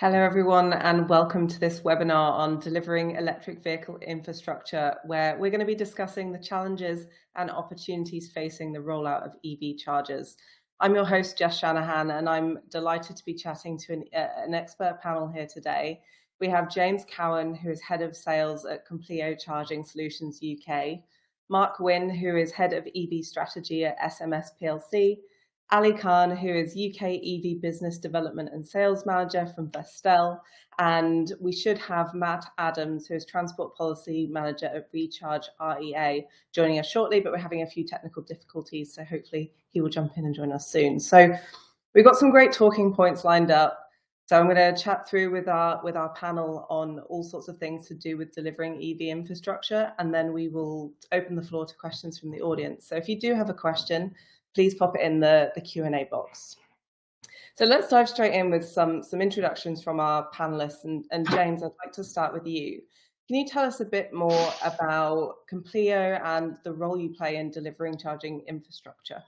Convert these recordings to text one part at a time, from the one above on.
Hello, everyone, and welcome to this webinar on delivering electric vehicle infrastructure, where we're going to be discussing the challenges and opportunities facing the rollout of EV chargers. I'm your host, Jess Shanahan, and I'm delighted to be chatting to an expert panel here today. We have James Cowan, who is Head of Sales at Compleo Charging Solutions UK, Mark Wynne, who is Head of EV Strategy at SMS PLC, Ali Khan, who is UK EV Business Development and Sales Manager from Vestel, and we should have Matt Adams, who is Transport Policy Manager at Recharge REA, joining us shortly, but we're having a few technical difficulties, so hopefully he will jump in and join us soon. So we've got some great talking points lined up. So I'm going to chat through with our panel on all sorts of things to do with delivering EV infrastructure, and then we will open the floor to questions from the audience. So if you do have a question, please pop it in the Q&A box. So let's dive straight in with some introductions from our panelists. And James, I'd like to start with you. Can you tell us a bit more about Compleo and the role you play in delivering charging infrastructure?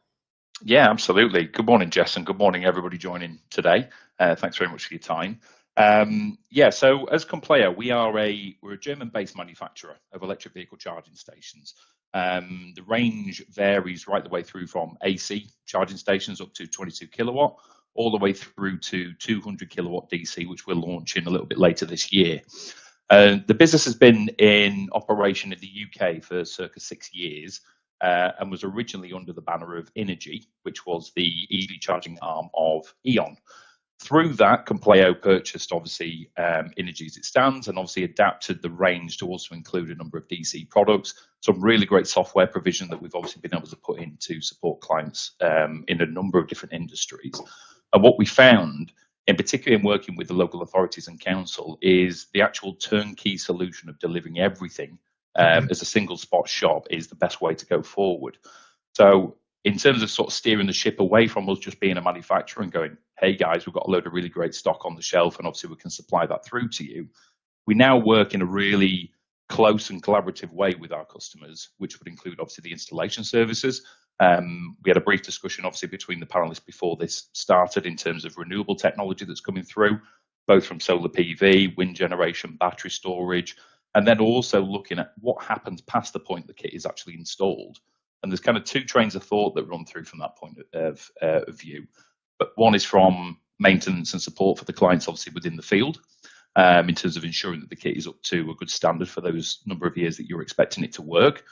Yeah, absolutely. Good morning, Jess, and good morning, everybody joining today. Thanks very much for your time. So as Compleo, we're a German-based manufacturer of electric vehicle charging stations. The range varies right the way through from AC charging stations up to 22 kilowatt, all the way through to 200 kilowatt DC, which we're launching a little bit later this year. The business has been in operation in the UK for circa 6 years. And was originally under the banner of Energy, which was the EV charging arm of E.ON. Through that, Compleo purchased, obviously, Energy as it stands, and obviously adapted the range to also include a number of DC products, some really great software provision that we've obviously been able to put in to support clients in a number of different industries. And what we found, in particular in working with the local authorities and council, is the actual turnkey solution of delivering everything as a single spot shop is the best way to go forward. So in terms of sort of steering the ship away from us just being a manufacturer and going, hey guys, we've got a load of really great stock on the shelf and obviously we can supply that through to you, we now work in a really close and collaborative way with our customers, which would include obviously the installation services. We had a brief discussion obviously between the panelists before this started in terms of renewable technology that's coming through, both from solar PV, wind generation, battery storage, and then also looking at what happens past the point the kit is actually installed. And there's kind of two trains of thought that run through from that point of view. But one is from maintenance and support for the clients, obviously within the field, in terms of ensuring that the kit is up to a good standard for those number of years that you're expecting it to work,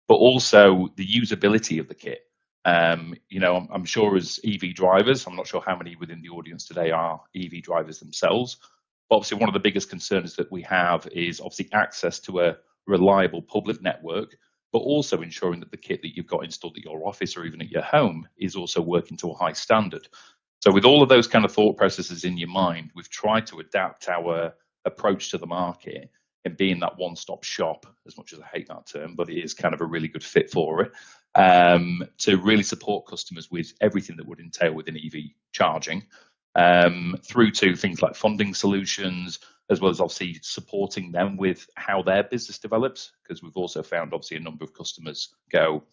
but also the usability of the kit. I'm sure as EV drivers, I'm not sure how many within the audience today are EV drivers themselves. Obviously, one of the biggest concerns that we have is obviously access to a reliable public network, but also ensuring that the kit that you've got installed at your office or even at your home is also working to a high standard. So with all of those kind of thought processes in your mind, we've tried to adapt our approach to the market and being that one-stop shop, as much as I hate that term, but it is kind of a really good fit for it, to really support customers with everything that would entail within EV charging. Through to things like funding solutions, as well as obviously supporting them with how their business develops, because we've also found obviously a number of customers go,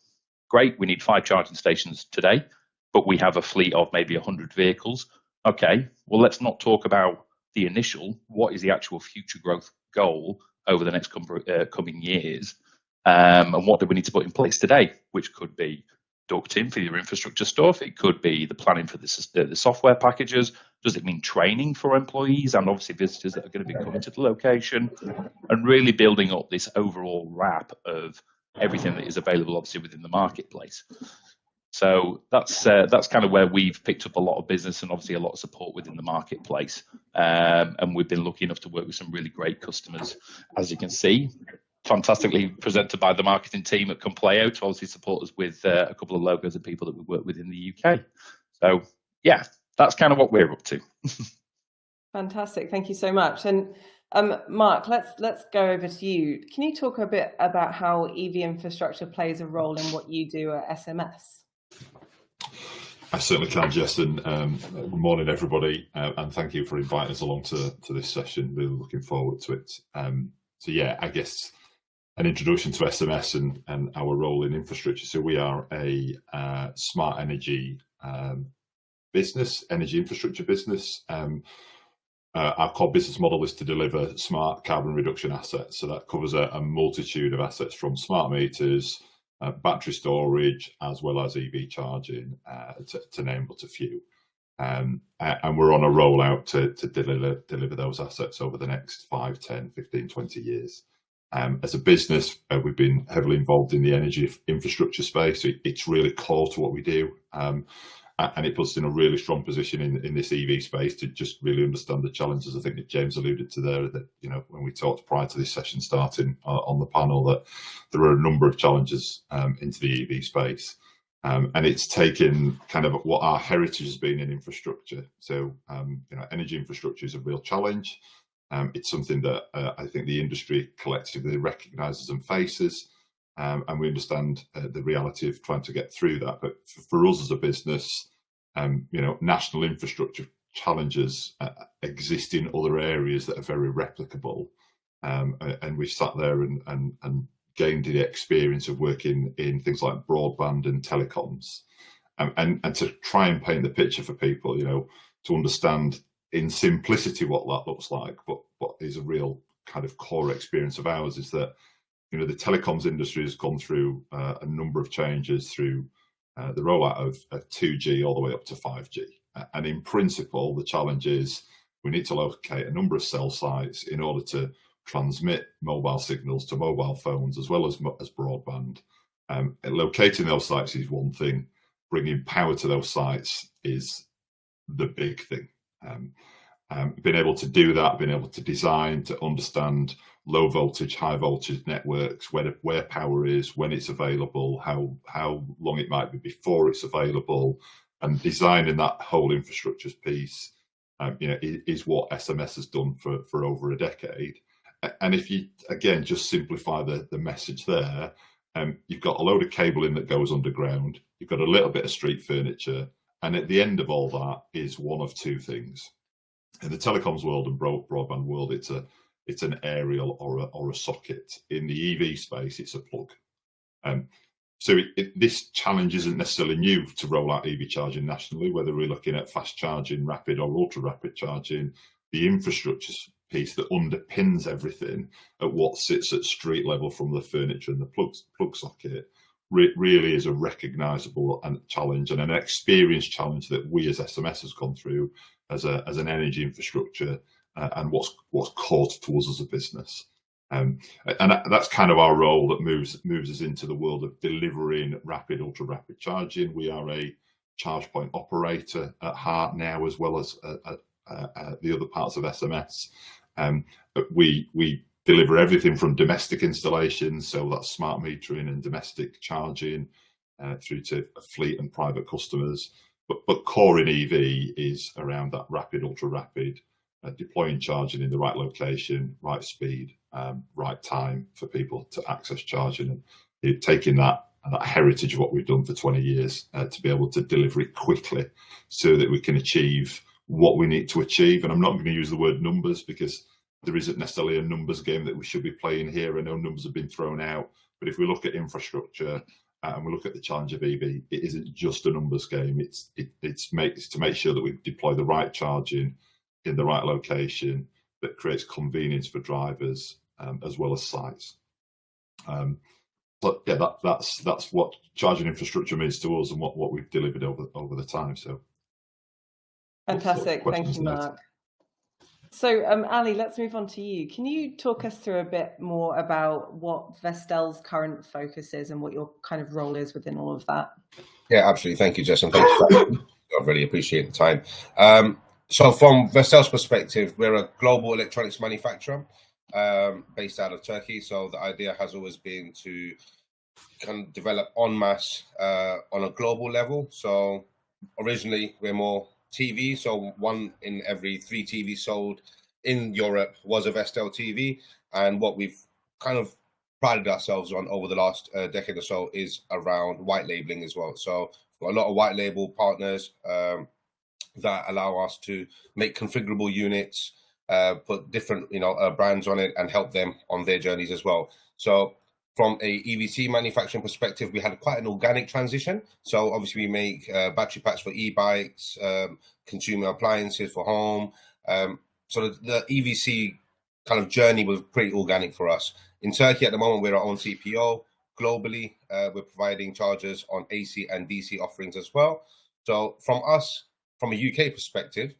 great, we need 5 charging stations today, but we have a fleet of maybe 100 vehicles. Okay, well, let's not talk about the initial, what is the actual future growth goal over the next coming years, and what do we need to put in place today, which could be ducting for your infrastructure stuff. It could be the planning for the software packages. Does it mean training for employees and obviously visitors that are going to be coming to the location, and really building up this overall wrap of everything that is available obviously within the marketplace. So that's kind of where we've picked up a lot of business and obviously a lot of support within the marketplace. And we've been lucky enough to work with some really great customers, as you can see, fantastically presented by the marketing team at Compleo to obviously support us with a couple of logos of people that we work with in the UK. So yeah, that's kind of what we're up to. Fantastic, thank you so much. And Mark, let's go over to you. Can you talk a bit about how EV infrastructure plays a role in what you do at SMS? I certainly can, Jess, and good morning, everybody, and thank you for inviting us along to this session. Really looking forward to it. So yeah, I guess an introduction to SMS and our role in infrastructure. So we are a smart energy business, energy infrastructure business. Our core business model is to deliver smart carbon reduction assets. So that covers a multitude of assets, from smart meters, battery storage, as well as EV charging, to name but a few. And we're on a rollout to deliver those assets over the next 5, 10, 15, 20 years. As a business, we've been heavily involved in the energy infrastructure space. It's really core to what we do. And it puts us in a really strong position in this EV space to just really understand the challenges. I think that James alluded to there, that, you know, when we talked prior to this session starting on the panel, that there are a number of challenges into the EV space. And it's taken kind of what our heritage has been in infrastructure. So, you know, energy infrastructure is a real challenge. It's something that I think the industry collectively recognises and faces. And we understand the reality of trying to get through that. But for us as a business, you know, national infrastructure challenges exist in other areas that are very replicable. And we've sat there and gained the experience of working in things like broadband and telecoms. And to try and paint the picture for people, you know, to understand in simplicity what that looks like, but what is a real kind of core experience of ours is that, you know, the telecoms industry has gone through a number of changes through the rollout of 2G all the way up to 5G. And in principle, the challenge is we need to locate a number of cell sites in order to transmit mobile signals to mobile phones as well as broadband. Locating those sites is one thing. Bringing power to those sites is the big thing. Being able to do that, being able to design, to understand low voltage, high voltage networks, where power is, when it's available, how long it might be before it's available, and designing that whole infrastructure piece, you know, is what SMS has done for over a decade. And if you again just simplify the message there, you've got a load of cabling that goes underground, you've got a little bit of street furniture, and at the end of all that is one of two things. In the telecoms world and broadband world, it's an aerial or a socket. In the EV space, it's a plug. So this challenge isn't necessarily new to roll out EV charging nationally, whether we're looking at fast charging, rapid or ultra rapid charging. The infrastructure piece that underpins everything at what sits at street level from the furniture and the plug socket really is a recognisable challenge and an experience challenge that we as SMS has gone through as an energy infrastructure and what's core to us as a business. And that's kind of our role that moves us into the world of delivering rapid, ultra rapid charging. We are a charge point operator at heart now, as well as the other parts of SMS. We deliver everything from domestic installations, so that's smart metering and domestic charging, through to fleet and private customers. But core in EV is around that rapid, ultra rapid, deploying charging in the right location, right speed, right time for people to access charging, and taking that heritage of what we've done for 20 years to be able to deliver it quickly so that we can achieve what we need to achieve. And I'm not going to use the word numbers because there isn't necessarily a numbers game that we should be playing here. I know numbers have been thrown out, but if we look at infrastructure and we look at the challenge of EV, it isn't just a numbers game. It's to make sure that we deploy the right charging in the right location that creates convenience for drivers as well as sites. But yeah, that's what charging infrastructure means to us and what we've delivered over the time. So fantastic, thank you, Mark. So Ali, let's move on to you. Can you talk us through a bit more about what Vestel's current focus is and what your kind of role is within all of that? Yeah, absolutely. Thank you, Jess, and thank you. I really appreciate the time. So from Vestel's perspective, we're a global electronics manufacturer based out of Turkey. So the idea has always been to kind of develop en masse on a global level. So originally we're more TV, so 1 in every 3 TVs sold in Europe was a Vestel TV, and what we've kind of prided ourselves on over the last decade or so is around white labeling as well. So we've got a lot of white label partners that allow us to make configurable units, put different brands on it, and help them on their journeys as well. So from a EVC manufacturing perspective, we had quite an organic transition. So obviously we make battery packs for e-bikes, consumer appliances for home. so the EVC kind of journey was pretty organic for us. In Turkey at the moment, we're our own CPO. Globally, we're providing chargers on AC and DC offerings as well. So from a UK perspective,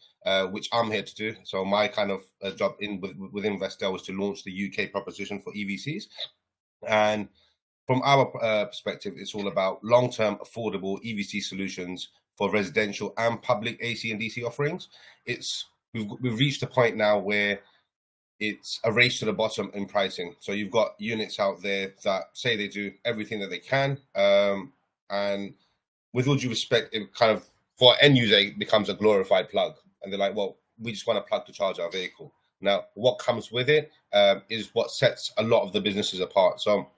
which I'm here to do, so my kind of job within Vestel was to launch the UK proposition for EVCs. And from our perspective, it's all about long-term affordable EVC solutions for residential and public AC and DC offerings. We've reached a point now where it's a race to the bottom in pricing. So you've got units out there that say they do everything that they can, and with all due respect, it kind of, for end user, it becomes a glorified plug, and they're like, well, we just want a plug to charge our vehicle. Now, what comes with it is what sets a lot of the businesses apart. So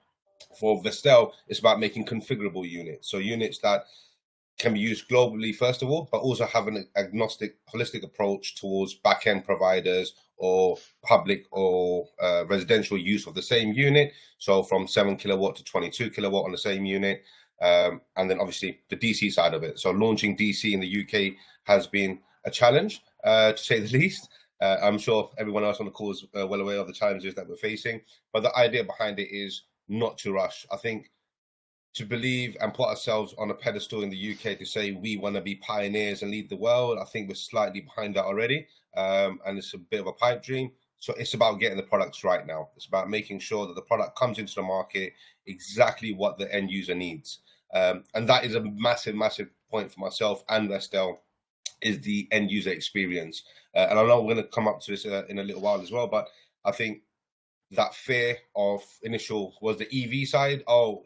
for Vestel, it's about making configurable units, so units that can be used globally, first of all, but also have an agnostic, holistic approach towards back-end providers or public or residential use of the same unit. So from 7 kilowatt to 22 kilowatt on the same unit. And then obviously the DC side of it. So launching DC in the UK has been a challenge, to say the least. I'm sure everyone else on the call is well aware of the challenges that we're facing. But the idea behind it is not to rush. I think to believe and put ourselves on a pedestal in the UK to say we want to be pioneers and lead the world, I think we're slightly behind that already. And it's a bit of a pipe dream. So it's about getting the products right now. It's about making sure that the product comes into the market exactly what the end user needs. And that is a massive, massive point for myself and Vestel, is the end user experience. And I know we're going to come up to this in a little while as well, but I think that fear of initial was the EV side. Oh,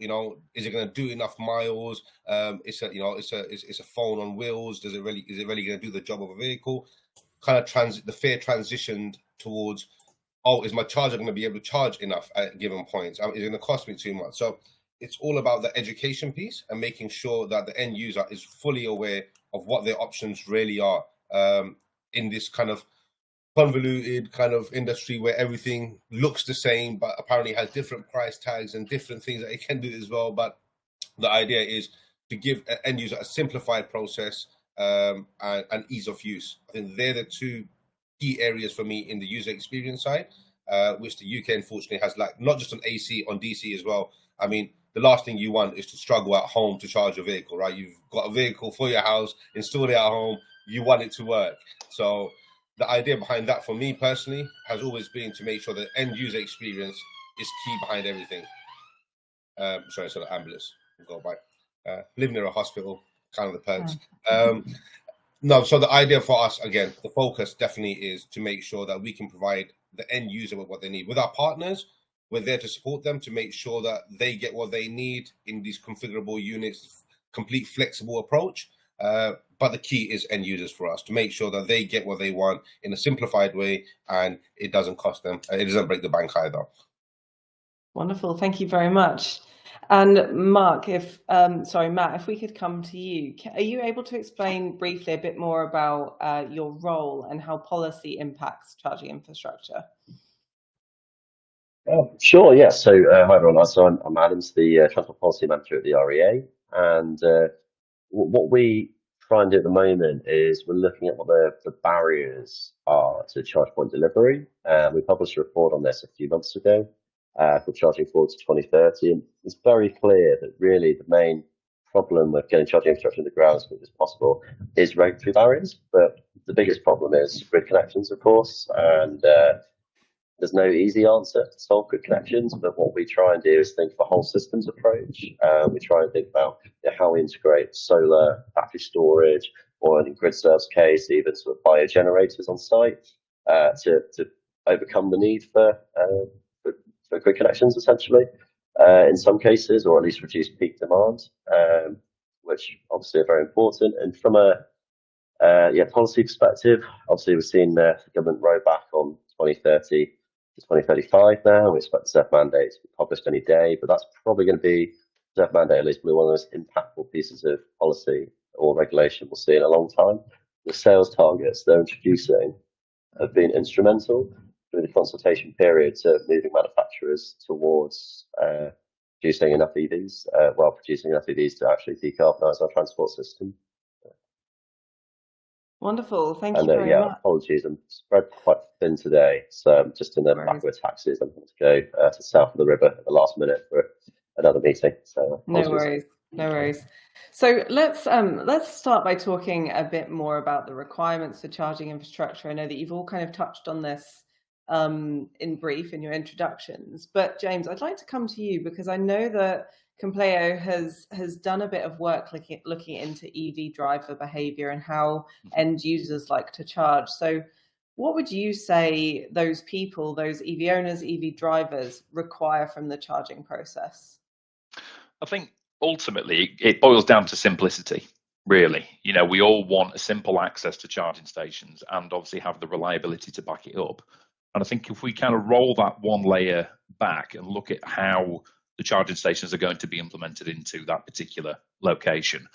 is it going to do enough miles? It's a phone on wheels. Is it really going to do the job of a vehicle? Kind of the fear transitioned towards, oh, is my charger going to be able to charge enough at given points? Is it going to cost me too much? So it's all about the education piece and making sure that the end user is fully aware of what their options really are in this kind of convoluted kind of industry where everything looks the same but apparently has different price tags and different things that it can do as well. But the idea is to give an end user a simplified process and ease of use. I think they're the two key areas for me in the user experience side, which the UK unfortunately has lacked, not just on AC, on DC as well. I mean, the last thing you want is to struggle at home to charge your vehicle, right? You've got a vehicle for your house, installed it at home, you want it to work. So the idea behind that for me personally has always been to make sure that end user experience is key behind everything. Sorry, so the ambulance will go by. Living near a hospital, kind of the perks. No, so the idea for us, again, the focus definitely is to make sure that we can provide the end user with what they need. With our partners, we're there to support them to make sure that they get what they need in these configurable units, complete flexible approach. But the key is end users for us, to make sure that they get what they want in a simplified way and it doesn't cost them, it doesn't break the bank either. Wonderful, thank you very much. And Mark, Matt, if we could come to you, are you able to explain briefly a bit more about your role and how policy impacts charging infrastructure? Sure, yes. So, hi everyone. So I'm Adams, the Transport Policy Manager at the REA, and what we try and do at the moment is we're looking at what the barriers are to charge point delivery. We published a report on this a few months ago called Charging Forward to 2030, and it's very clear that really the main problem with getting charging infrastructure in the ground as quickly as possible is regulatory barriers, but the biggest problem is grid connections, of course, and there's no easy answer to solve grid connections, but what we try and do is think of a whole systems approach. We try and think about how we integrate solar, battery storage, or in GridServe's case, even sort of biogenerators on site to overcome the need for grid connections, essentially, in some cases, or at least reduce peak demand, which obviously are very important. And from a policy perspective, obviously we've seen the government row back on 2030 to 2035 now. We expect the ZEV mandate to be published any day, but that's probably going to be, ZEV mandate at least, probably one of the most impactful pieces of policy or regulation we'll see in a long time. The sales targets they're introducing have been instrumental through the consultation period to moving manufacturers towards producing enough EVs, producing enough EVs to actually decarbonise our transport system. Wonderful. Thank And you very yeah, much. apologies, I'm spread quite thin today, so I'm just in the back of the taxis. I'm going to go to south of the river at the last minute for another meeting. So No worries, no worries. So let's start by talking a bit more about the requirements for charging infrastructure. I know that you've all kind of touched on this in brief in your introductions, but James, I'd like to come to you because I know that Compleo has done a bit of work looking into EV driver behavior and how end users like to charge. So what would you say those people, those EV owners, EV drivers, require from the charging process? I think ultimately it boils down to simplicity, really. You know, we all want a simple access to charging stations and obviously have the reliability to back it up. And I think if we kind of roll that one layer back and look at how the charging stations are going to be implemented into that particular location,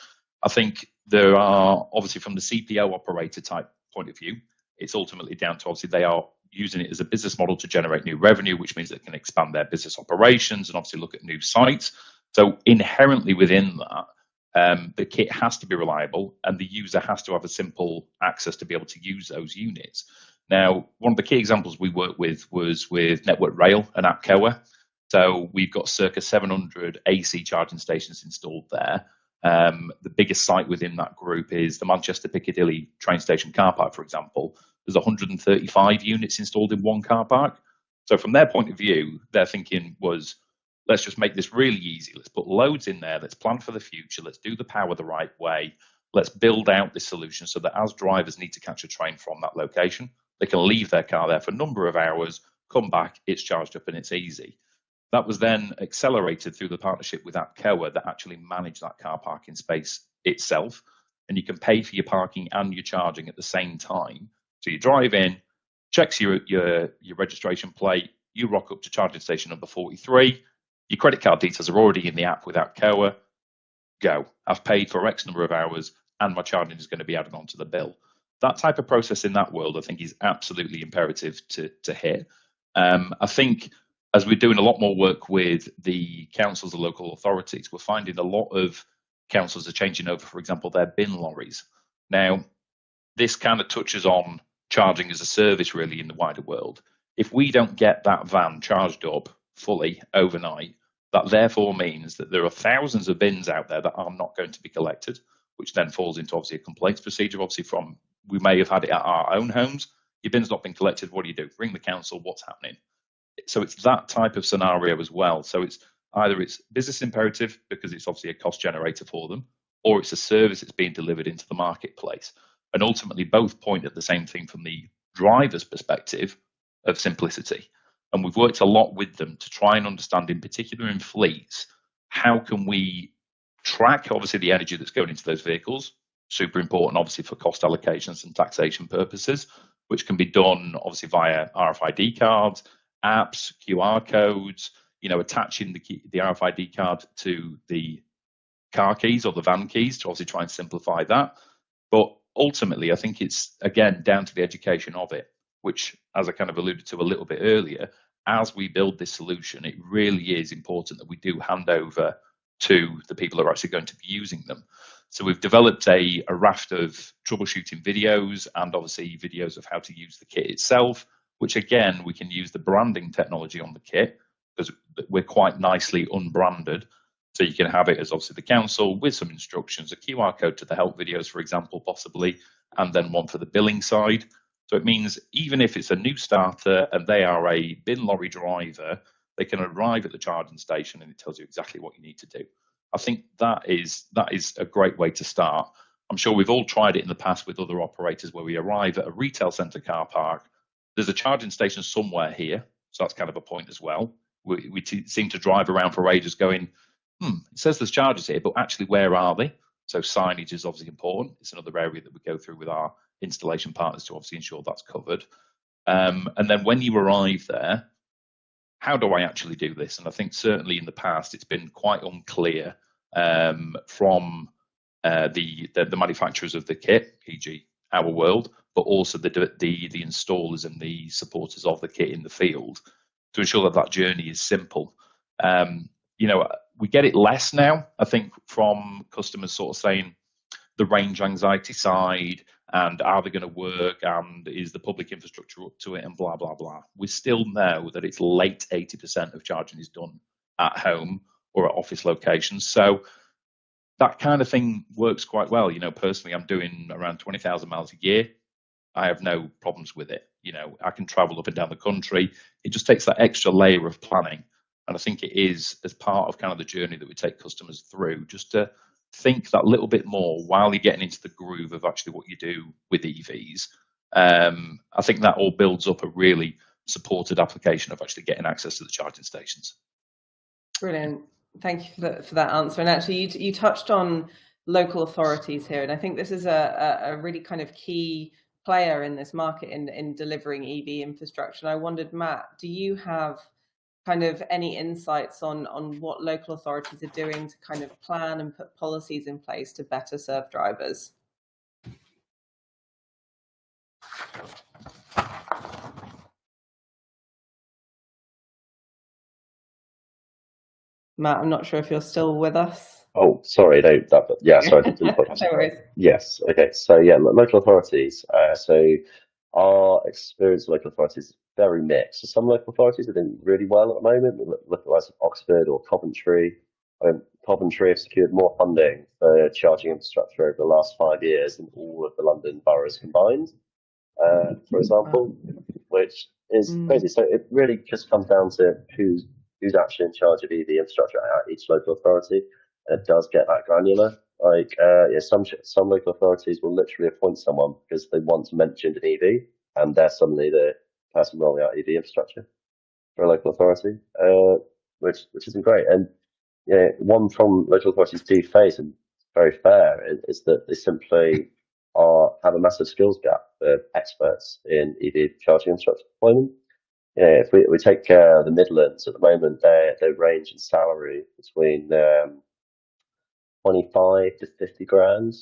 I think there are obviously from the CPO operator type point of view, it's ultimately down to obviously they are using it as a business model to generate new revenue, which means they can expand their business operations and obviously look at new sites. So inherently within that, the kit has to be reliable and the user has to have a simple access to be able to use those units. Now, one of the key examples we worked with was with Network Rail and APCOA. So we've got circa 700 AC charging stations installed there. The biggest site within that group is the Manchester Piccadilly train station car park, for example. There's 135 units installed in one car park. So from their point of view, their thinking was, let's just make this really easy. Let's put loads in there. Let's plan for the future. Let's do the power the right way. Let's build out this solution so that as drivers need to catch a train from that location, they can leave their car there for a number of hours, come back, it's charged up and it's easy. That was then accelerated through the partnership with APCOA that actually managed that car parking space itself. And you can pay for your parking and your charging at the same time. So you drive in, checks your registration plate, you rock up to charging station number 43, your credit card details are already in the app with APCOA, go. I've paid for X number of hours and my charging is going to be added onto the bill. That type of process in that world, I think, is absolutely imperative to hit. I think as we're doing a lot more work with the councils and local authorities, we're finding a lot of councils are changing over, for example, their bin lorries. Now, this kind of touches on charging as a service really in the wider world. If we don't get that van charged up fully overnight, that therefore means that there are thousands of bins out there that are not going to be collected, which then falls into obviously a complaints procedure. Obviously, from we may have had it at our own homes, your bin's not been collected. What do? Ring the council. What's happening? So it's that type of scenario as well. So it's either it's business imperative because it's obviously a cost generator for them, or it's a service that's being delivered into the marketplace. And ultimately, both point at the same thing from the driver's perspective of simplicity. And we've worked a lot with them to try and understand, in particular in fleets, how can we track, obviously, the energy that's going into those vehicles, super important, obviously, for cost allocations and taxation purposes, which can be done, obviously, via RFID cards, apps, QR codes, attaching the RFID card to the car keys or the van keys to obviously try and simplify that. But ultimately, I think it's, again, down to the education of it, which, as I kind of alluded to a little bit earlier, as we build this solution, it really is important that we do hand over to the people that are actually going to be using them. So we've developed a raft of troubleshooting videos and obviously videos of how to use the kit itself, which again, we can use the branding technology on the kit because we're quite nicely unbranded. So you can have it as obviously the council with some instructions, a QR code to the help videos, for example, possibly, and then one for the billing side. So it means even if it's a new starter and they are a bin lorry driver, they can arrive at the charging station and it tells you exactly what you need to do. I think that is a great way to start. I'm sure we've all tried it in the past with other operators where we arrive at a retail centre car park. There's a charging station somewhere here, so that's kind of a point as well. We seem to drive around for ages going, it says there's chargers here, but actually where are they? So signage is obviously important. It's another area that we go through with our installation partners to obviously ensure that's covered. And then when you arrive there, how do I actually do this? And I think certainly in the past, it's been quite unclear from the manufacturers of the kit, e.g. our world, but also the installers and the supporters of the kit in the field to ensure that journey is simple. We get it less now, I think, from customers sort of saying, the range anxiety side, and are they going to work, and is the public infrastructure up to it, and blah, blah, blah. We still know that it's late 80% of charging is done at home or at office locations. So that kind of thing works quite well. You know, personally, I'm doing around 20,000 miles a year. I have no problems with it. You know, I can travel up and down the country. It just takes that extra layer of planning. And I think it is as part of kind of the journey that we take customers through, just to think that little bit more while you're getting into the groove of actually what you do with EVs. I think that all builds up a really supported application of actually getting access to the charging stations. Brilliant. Thank you for that answer. And actually, you touched on local authorities here, and I think this is a really kind of key player in this market in delivering EV infrastructure. And I wondered, Matt, do you have kind of any insights on what local authorities are doing to kind of plan and put policies in place to better serve drivers? Matt, I'm not sure if you're still with us. Oh, sorry, no, sorry, I didn't put No worries. Yes, okay, so yeah, local authorities. So our experience with local authorities is very mixed. So some local authorities are doing really well at the moment. Look at the likes of Oxford or Coventry. Coventry have secured more funding for charging infrastructure over the last 5 years than all of the London boroughs combined, for example, which is crazy. So it really just comes down to who's actually in charge of EV infrastructure at each local authority. And it does get that granular. Like, some local authorities will literally appoint someone because they once mentioned an EV, and they're suddenly the person rolling out EV infrastructure for a local authority, which isn't great. And one problem local authorities do face, and very fair, is that they simply have a massive skills gap for experts in EV charging infrastructure deployment. If we take the Midlands at the moment, they range in salary between 25 to 50 grand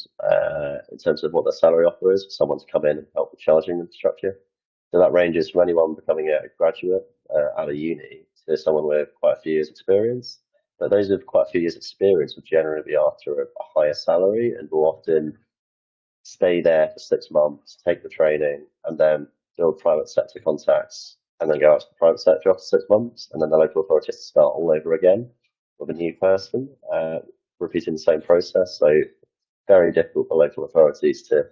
in terms of what their salary offer is for someone to come in and help with charging infrastructure. So that ranges from anyone becoming a graduate out of uni to someone with quite a few years experience. But those with quite a few years experience will generally be after a higher salary and will often stay there for 6 months, take the training, and then build private sector contacts, and then go out to the private sector after 6 months, and then the local authority has to start all over again with a new person, repeating the same process. So very difficult for local authorities to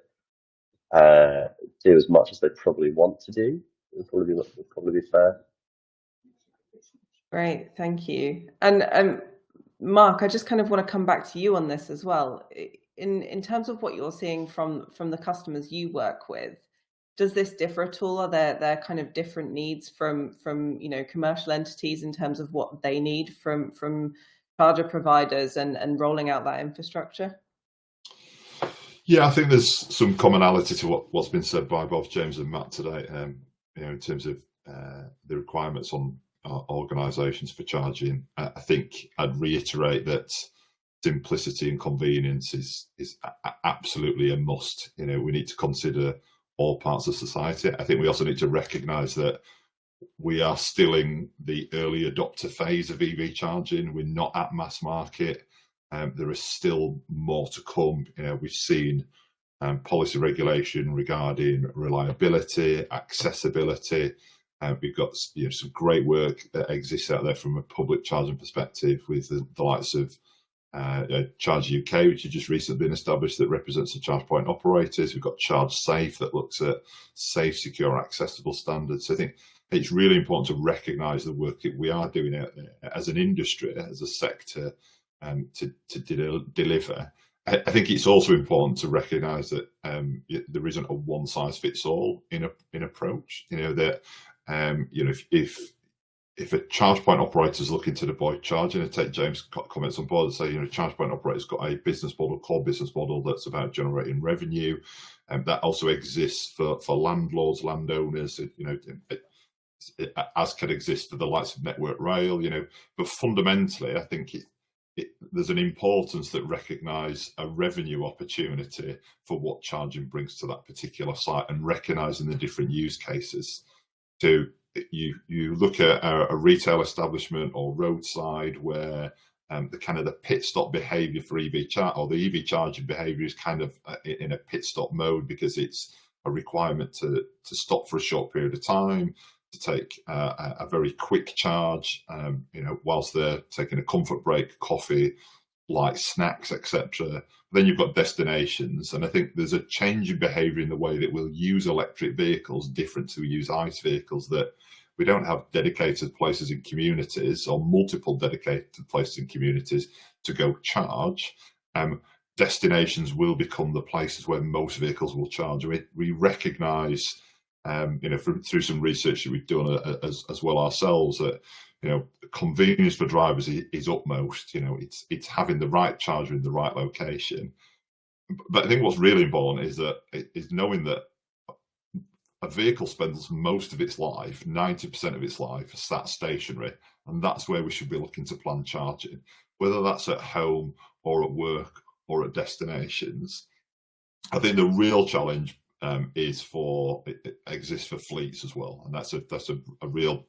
do as much as they probably want to do. Would probably be fair. Great, thank you. And Mark, I just kind of want to come back to you on this as well. In terms of what you're seeing from the customers you work with, does this differ at all? Are there kind of different needs from commercial entities in terms of what they need from charger providers and rolling out that infrastructure? Yeah, I think there's some commonality to what's been said by both James and Matt today. In terms of the requirements on organisations for charging, I think I'd reiterate that simplicity and convenience is absolutely a must. We need to consider all parts of society. I think we also need to recognise that we are still in the early adopter phase of EV charging. We're not at mass market. There is still more to come. We've seen policy regulation regarding reliability, accessibility. We've got some great work that exists out there from a public charging perspective with the likes of Charge UK, which has just recently been established, that represents the charge point operators. We've got Charge Safe that looks at safe, secure, accessible standards. So I think it's really important to recognise the work that we are doing out there as an industry, as a sector, to deliver. I think it's also important to recognise that there isn't a one size fits all in approach. If a charge point operator is looking to deploy charging, and take James' comments on board and say, charge point operator's got a business model, core business model that's about generating revenue, and that also exists for landlords, landowners, as can exist for the likes of Network Rail, But fundamentally, I think there's an importance that recognise a revenue opportunity for what charging brings to that particular site, and recognising the different use cases. So you look at a retail establishment or roadside where the kind of the pit stop behavior for EV charge, or the EV charging behavior is kind of in a pit stop mode, because it's a requirement to stop for a short period of time, to take a very quick charge, whilst they're taking a comfort break, coffee, light snacks, etc. Then you've got destinations, and I think there's a change in behaviour in the way that we'll use electric vehicles different to use ICE vehicles, that we don't have dedicated places in communities, or multiple dedicated places in communities to go charge. Destinations will become the places where most vehicles will charge. We recognise, through some research that we've done as well ourselves, that convenience for drivers is utmost. It's having the right charger in the right location. But I think what's really important is knowing that a vehicle spends most of its life, 90% of its life, sat stationary, and that's where we should be looking to plan charging, whether that's at home or at work or at destinations. I think the real challenge exists for fleets as well, and that's a real.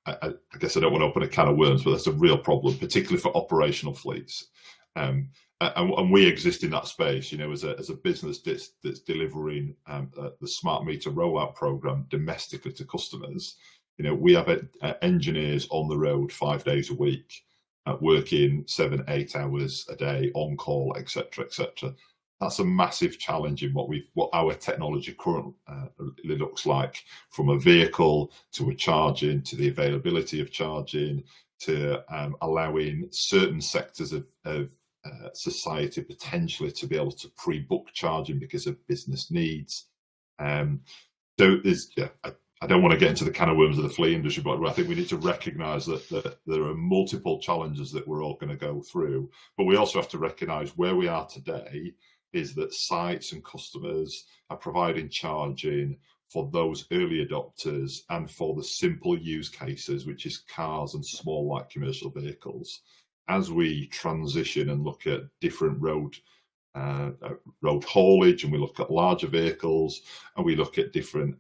I guess I don't want to open a can of worms, but that's a real problem, particularly for operational fleets. And we exist in that space, as a business that's delivering the smart meter rollout program domestically to customers. We have engineers on the road 5 days a week, working 7-8 hours a day on call, etc., etc. That's a massive challenge in what our technology currently looks like, from a vehicle to a charging, to the availability of charging, to allowing certain sectors of society potentially to be able to pre-book charging because of business needs. So there's, I don't want to get into the can of worms of the fleet industry, but I think we need to recognise that there are multiple challenges that we're all going to go through. But we also have to recognise where we are today is that sites and customers are providing charging for those early adopters and for the simple use cases, which is cars and small light commercial vehicles. As we transition and look at different road haulage, and we look at larger vehicles, and we look at different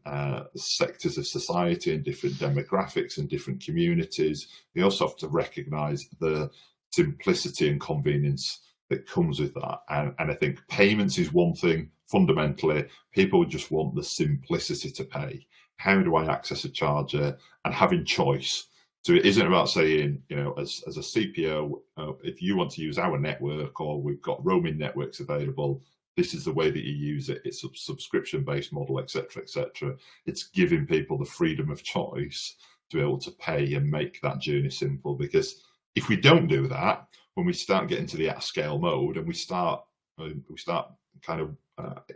sectors of society and different demographics and different communities, we also have to recognise the simplicity and convenience that comes with that. And I think payments is one thing. Fundamentally, people just want the simplicity to pay. How do I access a charger? And having choice. So it isn't about saying, as a CPO, if you want to use our network, or we've got roaming networks available, this is the way that you use it. It's a subscription-based model, etc., etc. It's giving people the freedom of choice to be able to pay and make that journey simple. Because if we don't do that, when we start getting to the at-scale mode, and we start kind of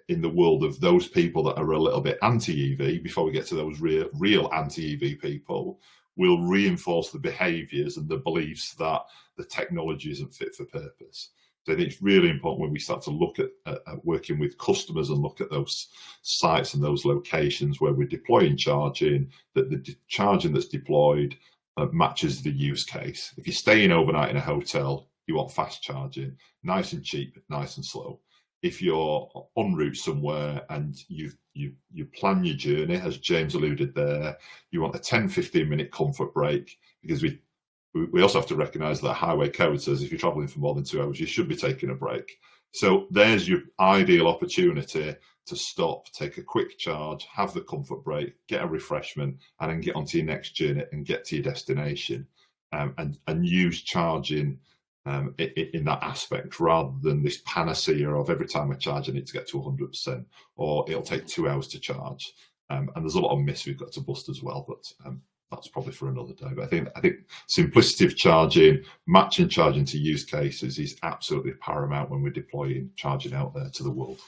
in the world of those people that are a little bit anti-EV, before we get to those real anti-EV people, we'll reinforce the behaviours and the beliefs that the technology isn't fit for purpose. So I think it's really important when we start to look at working with customers and look at those sites and those locations where we're deploying charging, that the charging that's deployed matches the use case. If you're staying overnight in a hotel, you want fast charging, nice and cheap, nice and slow. If you're en route somewhere and you plan your journey, as James alluded there, you want a 10-15 minute comfort break, because we also have to recognise that highway code says if you're travelling for more than 2 hours, you should be taking a break. So there's your ideal opportunity to stop, take a quick charge, have the comfort break, get a refreshment, and then get onto your next journey and get to your destination, and use charging in that aspect, rather than this panacea of every time I charge I need to get to 100%, or it'll take 2 hours to charge. And there's a lot of myths we've got to bust as well, but that's probably for another day. But I think simplicity of charging, matching charging to use cases is absolutely paramount when we're deploying charging out there to the world.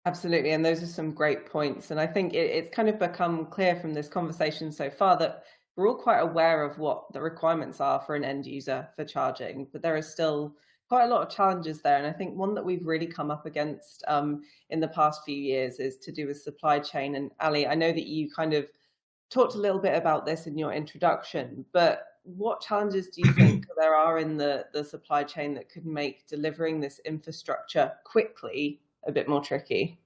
Absolutely, and those are some great points. And I think it's kind of become clear from this conversation so far that we're all quite aware of what the requirements are for an end user for charging, but there are still quite a lot of challenges there. And I think one that we've really come up against in the past few years is to do with supply chain. And Ali, I know that you kind of talked a little bit about this in your introduction, but what challenges do you think there are in the supply chain that could make delivering this infrastructure quickly a bit more tricky?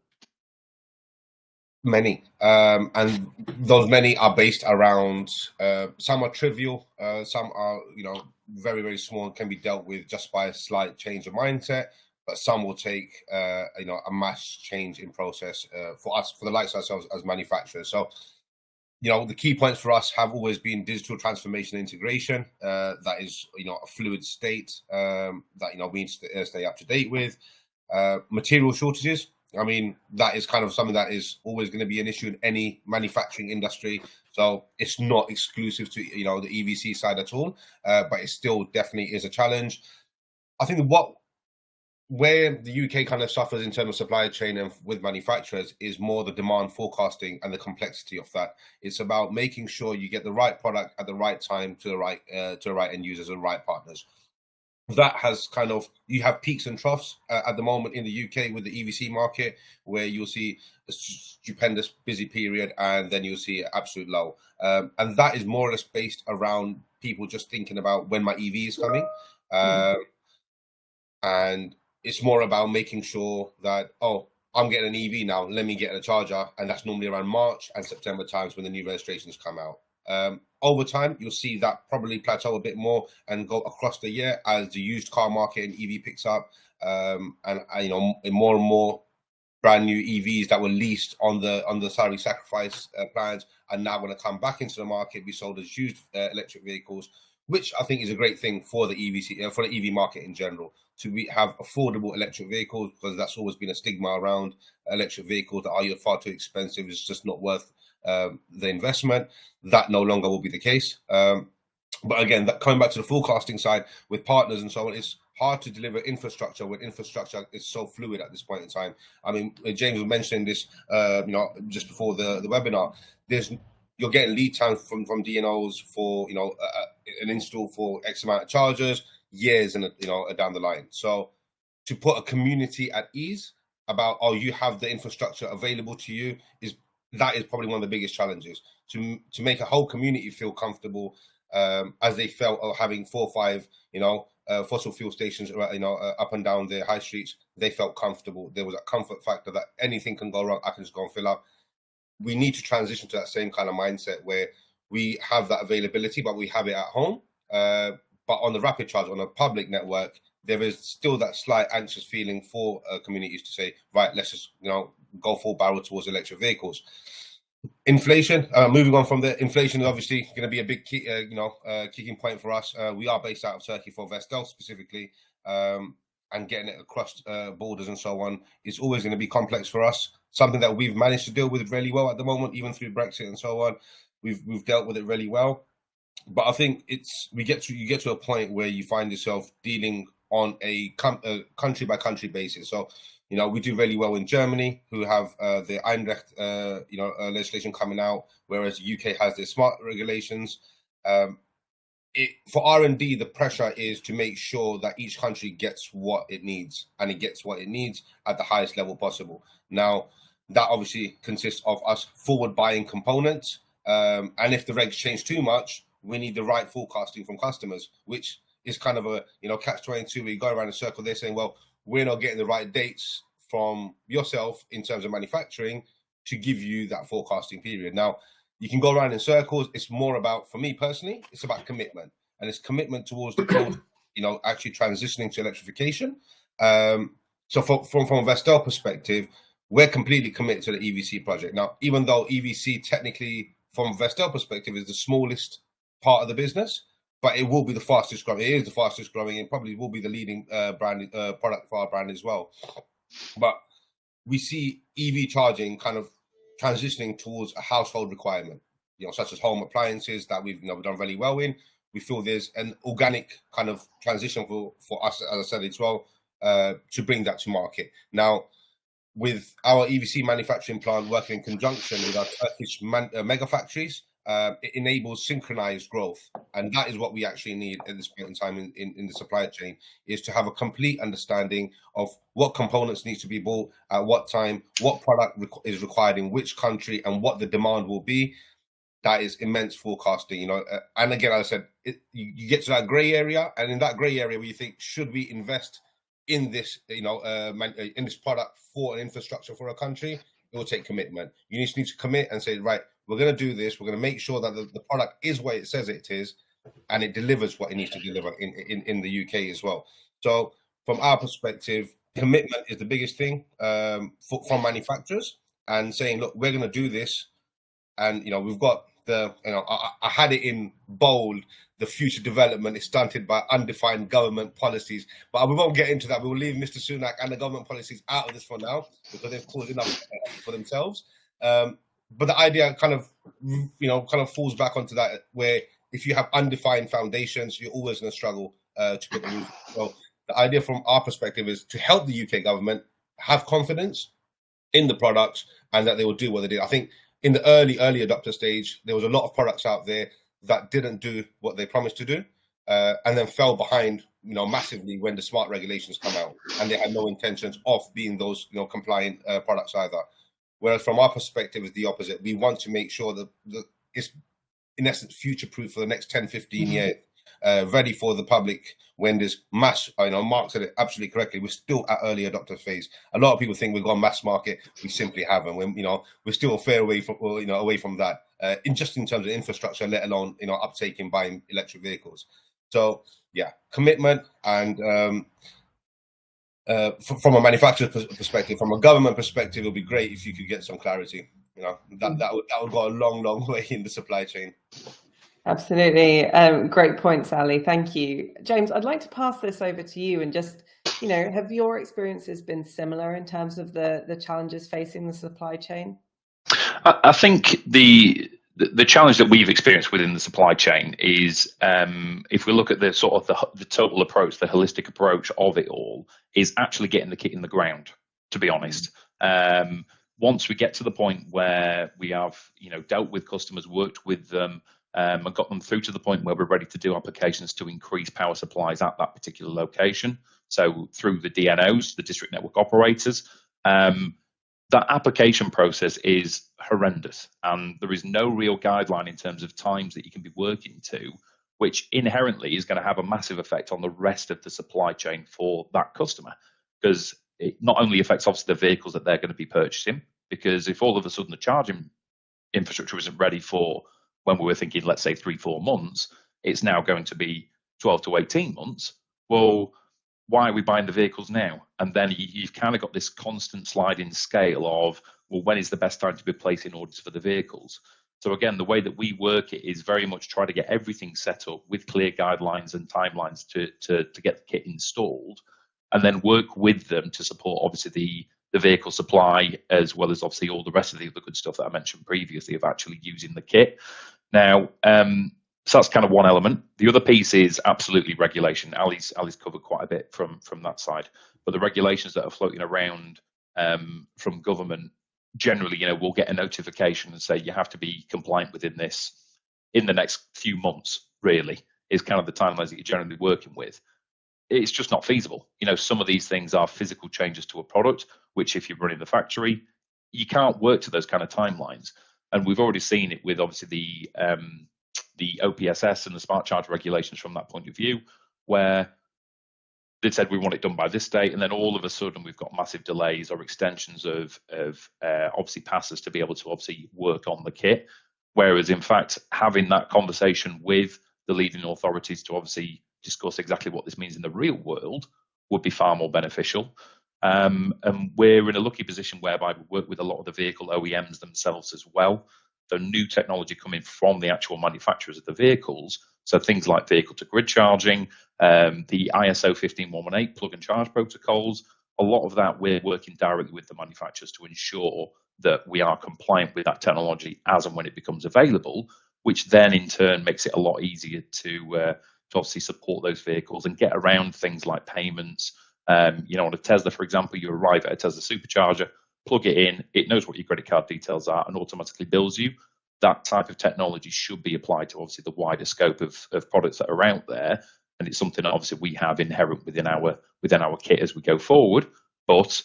Many, and those many are based around some are trivial, some are very, very small and can be dealt with just by a slight change of mindset. But some will take, a mass change in process for us, for the likes of ourselves as manufacturers. So, the key points for us have always been digital transformation and integration. That is, a fluid state that, we need to stay up to date with. Material shortages. I mean, that is kind of something that is always going to be an issue in any manufacturing industry. So it's not exclusive to, the EVC side at all, but it still definitely is a challenge. I think where the UK kind of suffers in terms of supply chain and with manufacturers is more the demand forecasting and the complexity of that. It's about making sure you get the right product at the right time to the right end users and right partners. That has kind of, you have peaks and troughs at the moment in the UK with the EVC market, where you'll see a stupendous busy period and then you'll see an absolute low. And that is more or less based around people just thinking about when my EV is coming. And it's more about making sure that, I'm getting an EV now, let me get a charger. And that's normally around March and September times when the new registrations come out. Over time, you'll see that probably plateau a bit more and go across the year as the used car market and EV picks up, and more and more brand new EVs that were leased on the salary sacrifice plans are now going to come back into the market, be sold as used electric vehicles, which I think is a great thing for the EVC for the EV market in general, to have affordable electric vehicles, because that's always been a stigma around electric vehicles that are far too expensive. It's just not worth the investment. That no longer will be the case. But again, coming back to the forecasting side with partners and so on, it's hard to deliver infrastructure when infrastructure is so fluid at this point in time. I mean, James was mentioning this, just before the webinar. You're getting lead time from DNOs for an install for X amount of chargers, years and down the line. So to put a community at ease about, you have the infrastructure available to you, that is probably one of the biggest challenges. To make a whole community feel comfortable, as they felt of having 4 or 5 fossil fuel stations up and down their high streets. They felt comfortable. There was a comfort factor that anything can go wrong, I can just go and fill up. We need to transition to that same kind of mindset where we have that availability, but we have it at home. But on the rapid charge, on a public network, there is still that slight anxious feeling for communities to say, right, let's just go full barrel towards electric vehicles. Inflation, moving on from there, inflation is obviously going to be a big kicking point for us. We are based out of Turkey for Vestel specifically, and getting it across borders and so on is always going to be complex for us. Something that we've managed to deal with really well at the moment, even through Brexit and so on. We've dealt with it really well. But I think you get to a point where you find yourself dealing on a country by country basis. So, we do really well in Germany, who have the Einrecht, legislation coming out, whereas the UK has their smart regulations. For R&D, the pressure is to make sure that each country gets what it needs, and it gets what it needs at the highest level possible. Now, that obviously consists of us forward buying components, and if the regs change too much, we need the right forecasting from customers, which is kind of a catch-22 where you go around in a circle. They're saying, well, we're not getting the right dates from yourself in terms of manufacturing to give you that forecasting period. Now, you can go around in circles. It's more about, for me personally, it's about commitment, and it's commitment towards the actually transitioning to electrification. So from a Vestel perspective, we're completely committed to the EVC project. Now, even though EVC technically from a Vestel perspective is the smallest part of the business, but it will be the fastest growing. It is the fastest growing, and probably will be the leading product for our brand as well. But we see EV charging kind of transitioning towards a household requirement, such as home appliances that we've done really well in. We feel there's an organic kind of transition for us, as I said as well, to bring that to market. Now, with our EVC manufacturing plant working in conjunction with our Turkish mega factories, it enables synchronized growth, and that is what we actually need at this point in time in the supply chain, is to have a complete understanding of what components need to be bought at what time, what product is required in which country, and what the demand will be. That is immense forecasting, and again, as I said, you get to that gray area, and in that gray area where you think, should we invest in this, in this product for an infrastructure for a country, it will take commitment. You need to commit and say, right, we're going to do this. We're going to make sure that the product is what it says it is, and it delivers what it needs to deliver in the UK as well. So from our perspective, commitment is the biggest thing from manufacturers, and saying, look, we're going to do this. And, we've got I had it in bold, the future development is stunted by undefined government policies. But we won't get into that. We will leave Mr. Sunak and the government policies out of this for now, because they've caused enough for themselves. But the idea kind of falls back onto that, where if you have undefined foundations, you're always going to struggle to put the roof. So the idea from our perspective is to help the UK government have confidence in the products and that they will do what they did. I think in the early adopter stage, there was a lot of products out there that didn't do what they promised to do, and then fell behind, massively when the smart regulations come out, and they had no intentions of being those, compliant products either. Whereas from our perspective, it's the opposite. We want to make sure that it's, in essence, future-proof for the next 10, 15 years, ready for the public when there's mass. Mark said it absolutely correctly. We're still at early adopter phase. A lot of people think we've gone mass market. We simply haven't. We're still a fair way from away from that. In terms of infrastructure, let alone uptake in buying electric vehicles. So yeah, commitment, and from a manufacturer's perspective, from a government perspective, it would be great if you could get some clarity. That would go a long way in the supply chain. Absolutely. Great points, Ali. Thank you. James, I'd like to pass this over to you, and just, have your experiences been similar in terms of the challenges facing the supply chain? I think the challenge that we've experienced within the supply chain is, if we look at the sort of the total approach, the holistic approach of it all, is actually getting the kit in the ground, to be honest. Once we get to the point where we have, dealt with customers, worked with them, and got them through to the point where we're ready to do applications to increase power supplies at that particular location, so through the DNOs, the district network operators, that application process is horrendous, and there is no real guideline in terms of times that you can be working to, which inherently is going to have a massive effect on the rest of the supply chain for that customer, because it not only affects obviously the vehicles that they're going to be purchasing, because if all of a sudden the charging infrastructure isn't ready for when we were thinking, let's say 3-4 months, it's now going to be 12 to 18 months. Well, why are we buying the vehicles now? And then you've kind of got this constant sliding scale of, well, when is the best time to be placing orders for the vehicles? So again, the way that we work it is very much try to get everything set up with clear guidelines and timelines to get the kit installed, and then work with them to support obviously the vehicle supply, as well as obviously all the rest of the other good stuff that I mentioned previously of actually using the kit. Now, so that's kind of one element. The other piece is absolutely regulation. Ali's covered quite a bit from that side, but the regulations that are floating around from government generally, we'll get a notification and say you have to be compliant within this in the next few months. Really, is kind of the timelines that you're generally working with. It's just not feasible. Some of these things are physical changes to a product, which if you're running the factory, you can't work to those kind of timelines. And we've already seen it with obviously the OPSS and the smart charge regulations from that point of view, where they said we want it done by this date, and then all of a sudden we've got massive delays or extensions of obviously passes to be able to obviously work on the kit. Whereas in fact, having that conversation with the leading authorities to obviously discuss exactly what this means in the real world would be far more beneficial. And we're in a lucky position whereby we work with a lot of the vehicle OEMs themselves as well. The new technology coming from the actual manufacturers of the vehicles, so things like vehicle to grid charging, the ISO 15118 plug and charge protocols, a lot of that we're working directly with the manufacturers to ensure that we are compliant with that technology as and when it becomes available, which then in turn makes it a lot easier to obviously support those vehicles and get around things like payments. On a Tesla, for example, you arrive at a Tesla supercharger, plug it in, it knows what your credit card details are and automatically bills you. That type of technology should be applied to obviously the wider scope of products that are out there. And it's something that obviously we have inherent within our kit as we go forward. But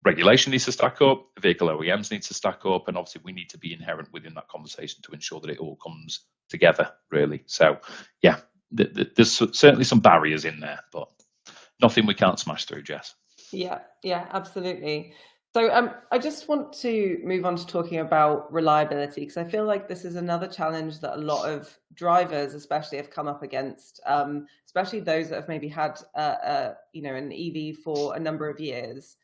regulation needs to stack up, the vehicle OEMs need to stack up, and obviously we need to be inherent within that conversation to ensure that it all comes together, really. So yeah, there's certainly some barriers in there, but nothing we can't smash through, Jess. Yeah, absolutely. So I just want to move on to talking about reliability, because I feel like this is another challenge that a lot of drivers especially have come up against, especially those that have maybe had an EV for a number of years.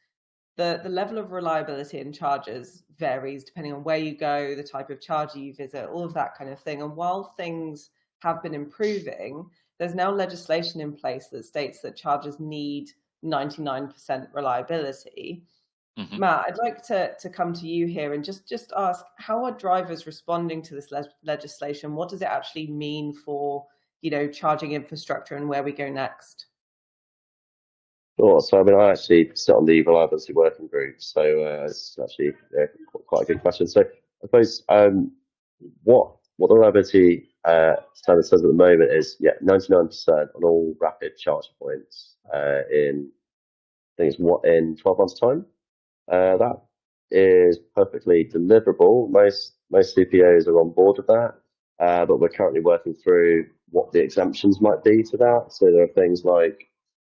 The level of reliability in chargers varies depending on where you go, the type of charger you visit, all of that kind of thing. And while things have been improving, there's now legislation in place that states that chargers need 99% reliability. Mhm. Matt, I'd like to come to you here and just ask, how are drivers responding to this legislation? What does it actually mean for, charging infrastructure and where we go next? Sure. So, I mean, I actually sit on the reliability working group, so it's actually quite a good question. So, I suppose what the reliability standard says at the moment is 99% on all rapid charge points in I think it's in 12 months' time. That is perfectly deliverable. Most CPOs are on board with that, but we're currently working through what the exemptions might be to that. So there are things like,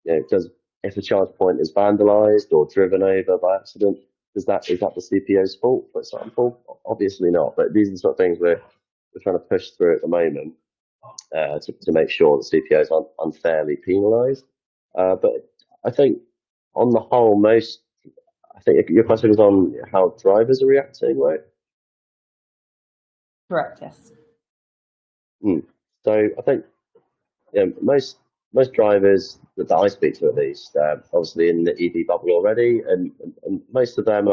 if a charge point is vandalized or driven over by accident, is that the CPO's fault, for example? Obviously not. But these are the sort of things we're trying to push through at the moment to make sure that CPOs aren't unfairly penalised. But I think on the whole, I think your question was on how drivers are reacting, right? Correct, yes. So I think most drivers that I speak to, at least, obviously in the EV bubble already, and most of them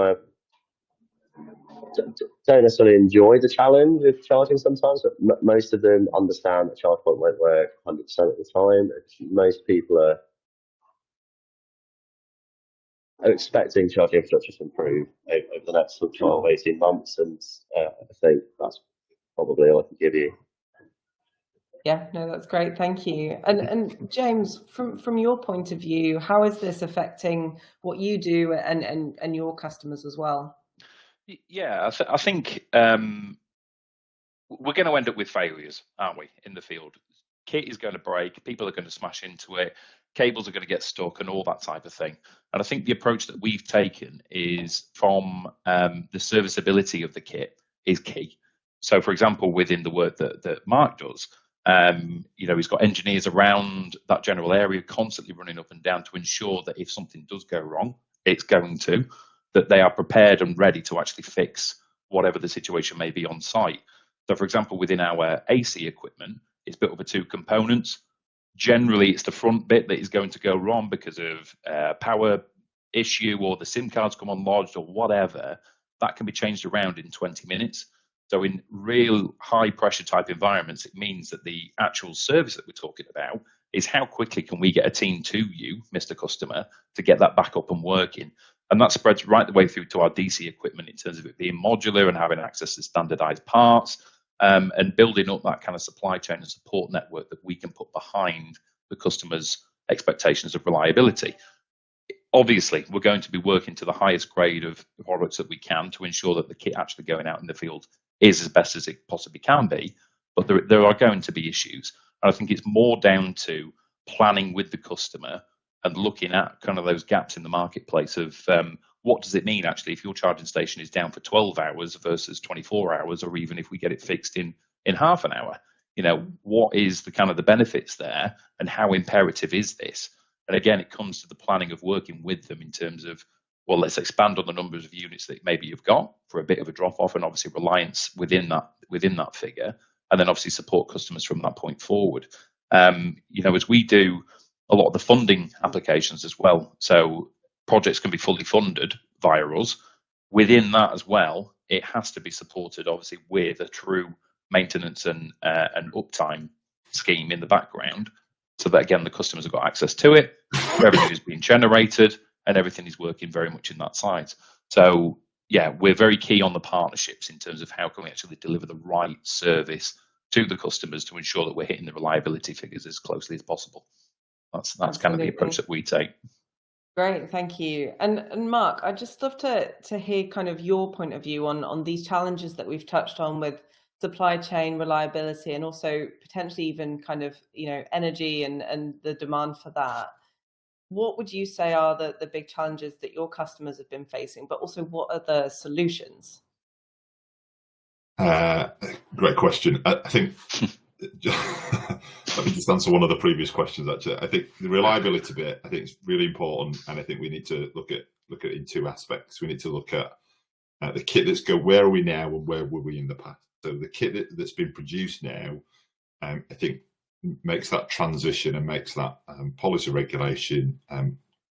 don't necessarily enjoy the challenge of charging sometimes, but most of them understand that charge point won't work 100% of the time. Most people are expecting charging infrastructure to improve over the next 12, 18 months, and I think that's probably all I can give you. Yeah, no, that's great. Thank you. And James, from your point of view, how is this affecting what you do and your customers as well? Yeah, I think we're going to end up with failures, aren't we, in the field? Kit is going to break, people are going to smash into it, cables are going to get stuck and all that type of thing. And I think the approach that we've taken is from the serviceability of the kit is key. So, for example, within the work that Mark does, he's got engineers around that general area constantly running up and down to ensure that if something does go wrong, it's going to, that they are prepared and ready to actually fix whatever the situation may be on site. So, for example, within our AC equipment, it's built over two components. Generally, it's the front bit that is going to go wrong because of power issue or the SIM cards come unlodged or whatever. That can be changed around in 20 minutes. So in real high pressure type environments, it means that the actual service that we're talking about is how quickly can we get a team to you, Mr. Customer, to get that back up and working. And that spreads right the way through to our DC equipment in terms of it being modular and having access to standardized parts, and building up that kind of supply chain and support network that we can put behind the customer's expectations of reliability. Obviously, we're going to be working to the highest grade of products that we can to ensure that the kit actually going out in the field is as best as it possibly can be, but there are going to be issues. And I think it's more down to planning with the customer and looking at kind of those gaps in the marketplace of what does it mean actually if your charging station is down for 12 hours versus 24 hours, or even if we get it fixed in half an hour. What is the kind of the benefits there, and how imperative is this? And again, it comes to the planning of working with them in terms of, well, let's expand on the numbers of units that maybe you've got for a bit of a drop off, and obviously reliance within that figure, and then obviously support customers from that point forward. As we do a lot of the funding applications as well, so projects can be fully funded via us. Within that as well, it has to be supported obviously with a true maintenance and uptime scheme in the background, so that again the customers have got access to it, revenue is being generated, and everything is working very much in that side. So yeah, we're very key on the partnerships in terms of how can we actually deliver the right service to the customers to ensure that we're hitting the reliability figures as closely as possible. That's kind of the approach that we take. Great, thank you. And Mark, I'd just love to hear kind of your point of view on these challenges that we've touched on with supply chain reliability, and also potentially even kind of energy and the demand for that. what would you say are the big challenges that your customers have been facing, but also what are the solutions? Great question. I think let me just answer one of the previous questions. Actually, I think the reliability bit, I think, is really important, and I think we need to look at it in two aspects. We need to look at the kit that's where are we now and where were we in the past. So the kit that's been produced now, I think, makes that transition and makes that policy regulation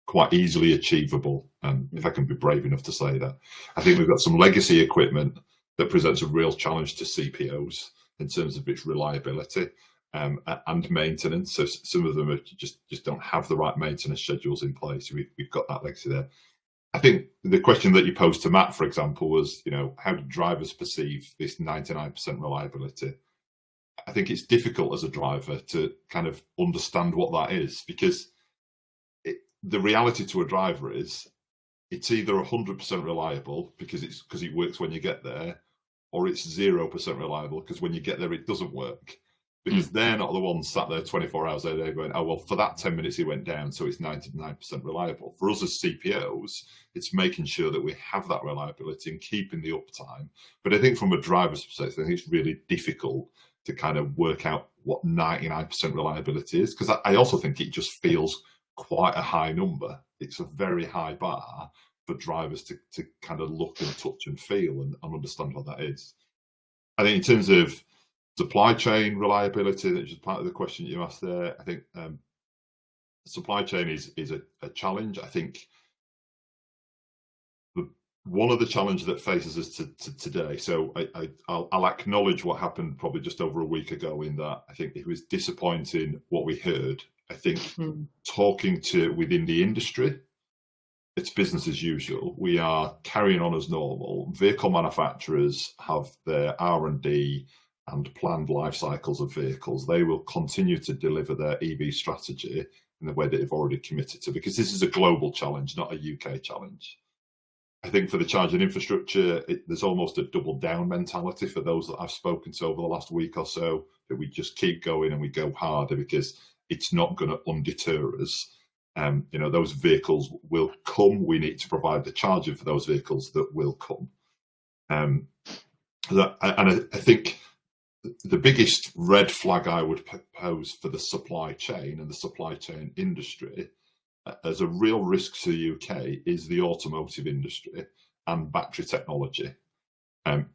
quite easily achievable. If I can be brave enough to say that, I think we've got some legacy equipment that presents a real challenge to CPOs in terms of its reliability and maintenance. So some of them are just don't have the right maintenance schedules in place. We've got that legacy there. I think the question that you posed to Matt, for example, was, how do drivers perceive this 99% reliability? I think it's difficult as a driver to kind of understand what that is, because the reality to a driver is it's either 100% reliable because it works when you get there, or it's 0% reliable because when you get there it doesn't work, because they're not the ones sat there 24 hours a day going, oh well, for that 10 minutes it went down, so it's 99% reliable. For us as CPOs, it's making sure that we have that reliability and keeping the uptime. But I think from a driver's perspective, I think it's really difficult to kind of work out what 99% reliability is, because I also think it just feels quite a high number. It's a very high bar for drivers to kind of look and touch and feel and understand what that is. I think in terms of supply chain reliability, which is part of the question you asked there, I think supply chain is a challenge. I think one of the challenges that faces us today, so I'll acknowledge what happened probably just over a week ago, in that I think it was disappointing what we heard. I think talking to within the industry, it's business as usual. We are carrying on as normal. Vehicle manufacturers have their R&D and planned life cycles of vehicles. They will continue to deliver their EV strategy in the way that they've already committed to, because this is a global challenge, not a UK challenge. I think for the charging infrastructure, there's almost a double down mentality for those that I've spoken to over the last week or so, that we just keep going and we go harder because it's not going to undeter us. Those vehicles will come. We need to provide the charging for those vehicles that will come. And I think the biggest red flag I would pose for the supply chain and the supply chain industry as a real risk to the UK is the automotive industry and battery technology.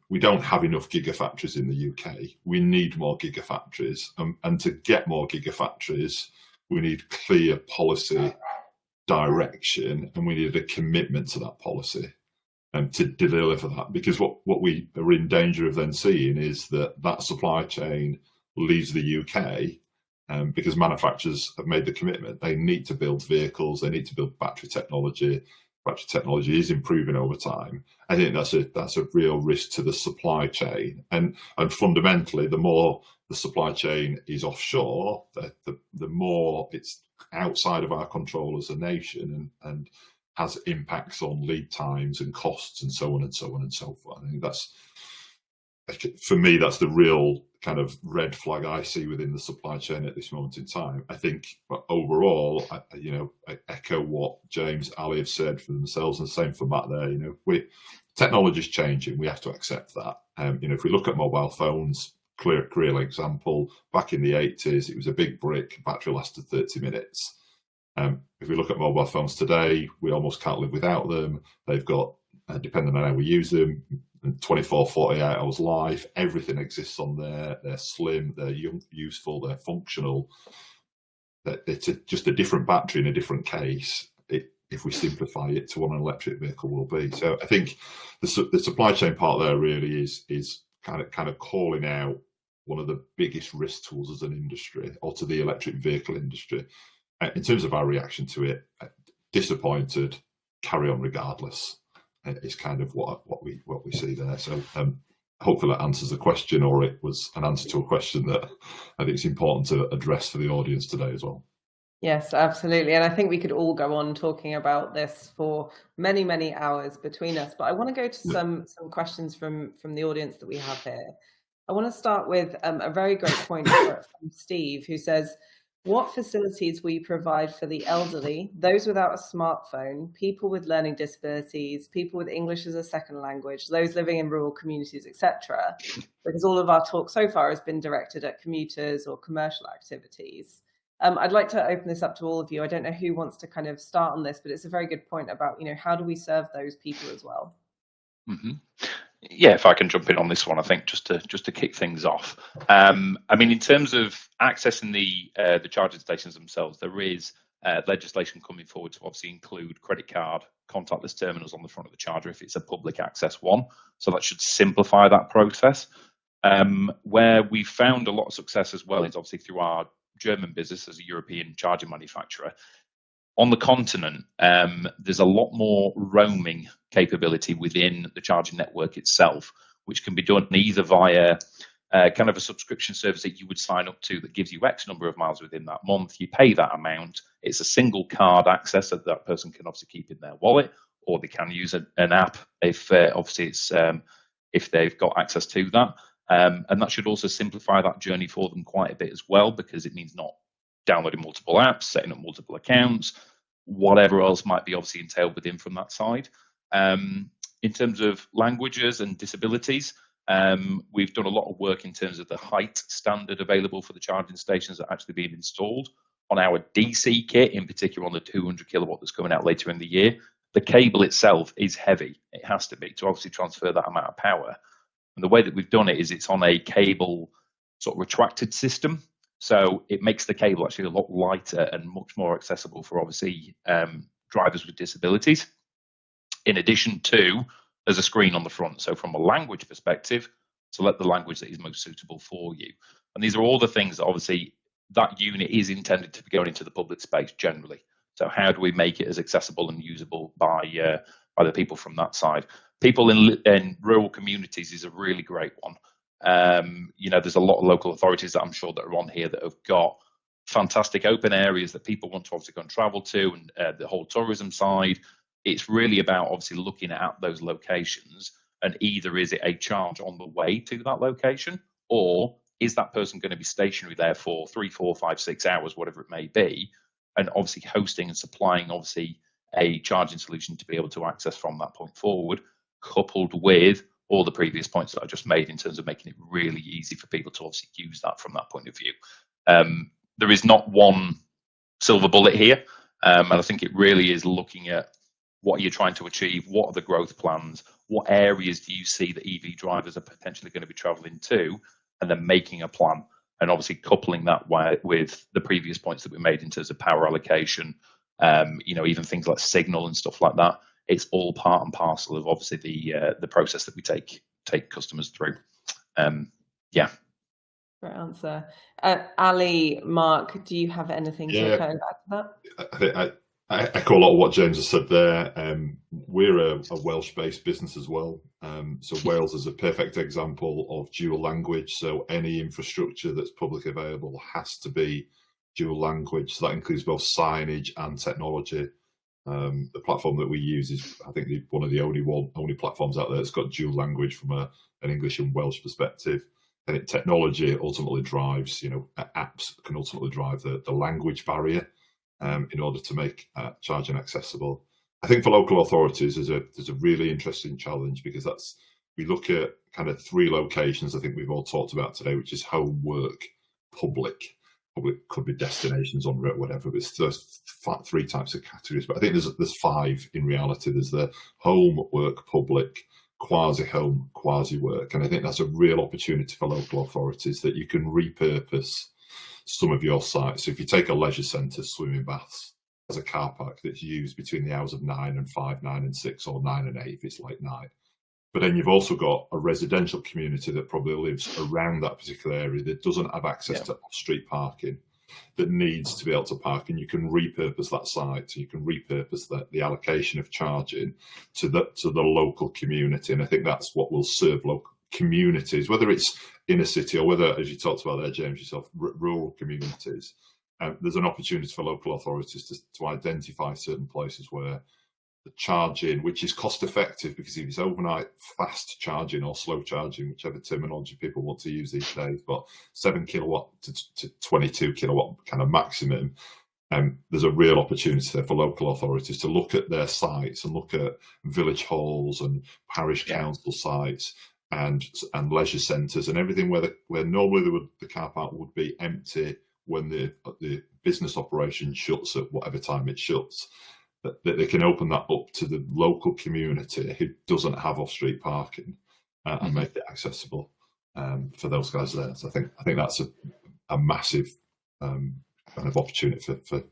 We don't have enough gigafactories in the UK. We need more gigafactories. And to get more gigafactories, we need clear policy direction, and we need a commitment to that policy to deliver that. Because what we are in danger of then seeing is that supply chain leaves the UK because manufacturers have made the commitment. They need to build vehicles. They need to build battery technology. Battery technology is improving over time. I think that's a real risk to the supply chain. And fundamentally, the more the supply chain is offshore, the more it's outside of our control as a nation and has impacts on lead times and costs and so on and so on and so forth. I think for me, that's the real kind of red flag I see within the supply chain at this moment in time. I think overall, I echo what James, Ali have said for themselves, and the same for Matt there. Technology is changing. We have to accept that. If we look at mobile phones, clear example, back in the 80s, it was a big brick, battery lasted 30 minutes. If we look at mobile phones today, we almost can't live without them. They've got, depending on how we use them, 24, 48 hours life. Everything exists on there. They're slim, they're useful, they're functional. It's just a different battery in a different case, if we simplify it to what an electric vehicle will be. So I think the supply chain part there really is kind of calling out one of the biggest risks to us as an industry, or to the electric vehicle industry. In terms of our reaction to it, disappointed, carry on regardless. It's kind of what we see there. So hopefully that answers the question, or it was an answer to a question that I think is important to address for the audience today as well. Yes, absolutely. And I think we could all go on talking about this for many, many hours between us. But I want to go to some questions from the audience that we have here. I want to start with a very great point from Steve, who says, What facilities will you provide for the elderly, those without a smartphone, people with learning disabilities, people with English as a second language, those living in rural communities, etc.? Because all of our talk so far has been directed at commuters or commercial activities. I'd like to open this up to all of you. I don't know who wants to kind of start on this, but it's a very good point about, how do we serve those people as well? Mm-hmm. Yeah, if I can jump in on this one, I think just to kick things off. I mean, in terms of accessing the charging stations themselves, there is legislation coming forward to obviously include credit card contactless terminals on the front of the charger if it's a public access one. So that should simplify that process. Where we found a lot of success as well is obviously through our German business as a European charging manufacturer. On the continent, there's a lot more roaming capability within the charging network itself, which can be done either via kind of a subscription service that you would sign up to that gives you X number of miles within that month. You pay that amount. It's a single card access that that person can obviously keep in their wallet, or they can use an app if obviously it's if they've got access to that. And that should also simplify that journey for them quite a bit as well, because it means not downloading multiple apps, setting up multiple accounts, whatever else might be obviously entailed within from that side. In terms of languages and disabilities, we've done a lot of work in terms of the height standard available for the charging stations that are actually being installed. On our DC kit, in particular on the 200 kilowatt that's coming out later in the year, the cable itself is heavy. It has to be to obviously transfer that amount of power. And the way that we've done it is it's on a cable sort of retracted system. So it makes the cable actually a lot lighter and much more accessible for obviously drivers with disabilities. In addition to, there's a screen on the front. So from a language perspective, select the language that is most suitable for you. And these are all the things that obviously that unit is intended to be going into the public space generally. So how do we make it as accessible and usable by the people from that side? People in rural communities is a really great one. There's a lot of local authorities that I'm sure that are on here that have got fantastic open areas that people want to obviously go and travel to, and the whole tourism side. It's really about obviously looking at those locations, and either is it a charge on the way to that location, or is that person going to be stationary there for 3, 4, 5, 6 hours, whatever it may be, and obviously hosting and supplying obviously a charging solution to be able to access from that point forward, coupled with all the previous points that I just made in terms of making it really easy for people to obviously use that from that point of view. There is not one silver bullet here, and I think it really is looking at what you're trying to achieve, what are the growth plans, what areas do you see that EV drivers are potentially going to be traveling to, and then making a plan, and obviously coupling that with the previous points that we made in terms of power allocation, even things like signal and stuff like that. It's all part and parcel of obviously the process that we take customers through. Yeah. Great answer. Ali, Mark, do you have anything to kind of add to that? I echo a lot of what James has said there. We're a Welsh-based business as well. So Wales is a perfect example of dual language. So any infrastructure that's publicly available has to be dual language. So that includes both signage and technology. The platform that we use is, I think, one of the only platforms out there that's got dual language from an English and Welsh perspective. And technology ultimately drives, apps can ultimately drive the language barrier in order to make charging accessible. I think for local authorities, there's a really interesting challenge, because we look at kind of 3 locations I think we've all talked about today, which is home, work, public. Public could be destinations on route, whatever. But it's 3 types of categories. But I think there's 5 in reality. There's the home, work, public, quasi-home, quasi-work. And I think that's a real opportunity for local authorities, that you can repurpose some of your sites. So if you take a leisure centre, swimming baths, as a car park that's used between the hours of 9 and 5, 9 and 6, or 9 and 8 if it's late night. But then you've also got a residential community that probably lives around that particular area that doesn't have access to off-street parking, that needs to be able to park, and you can repurpose that site. So you can repurpose the allocation of charging to the local community. And I think that's what will serve local communities, whether it's inner city or whether, as you talked about there, James, yourself, rural communities. There's an opportunity for local authorities to identify certain places where charging, which is cost effective, because if it's overnight fast charging or slow charging, whichever terminology people want to use these days, but 7 kilowatt to 22 kilowatt kind of maximum, there's a real opportunity there for local authorities to look at their sites and look at village halls and parish council sites and leisure centres and everything where normally the car park would be empty when the business operation shuts at whatever time it shuts. That they can open that up to the local community who doesn't have off-street parking and make it accessible for those guys there. So I think that's a massive kind of opportunity for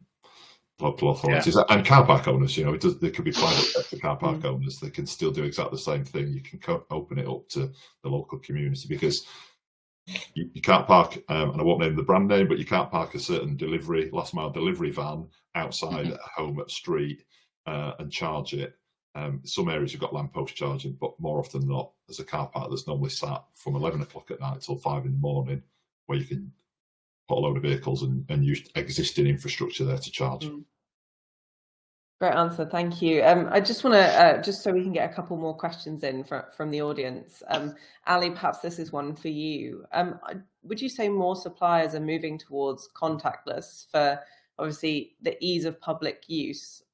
local authorities and car park owners. You know, there could be private sector car park owners that can still do exactly the same thing. You can open it up to the local community, because you can't park, and I won't name the brand name, but you can't park a certain last mile delivery van outside at home at street and charge it. Some areas you've got lamppost charging, but more often than not, there's a car park that's normally sat from 11 o'clock at night till 5 in the morning, where you can put a load of vehicles and use existing infrastructure there to charge. Great answer, thank you. I just want to, just so we can get a couple more questions in from the audience. Ali, perhaps this is one for you. Would you say more suppliers are moving towards contactless for obviously the ease of public use?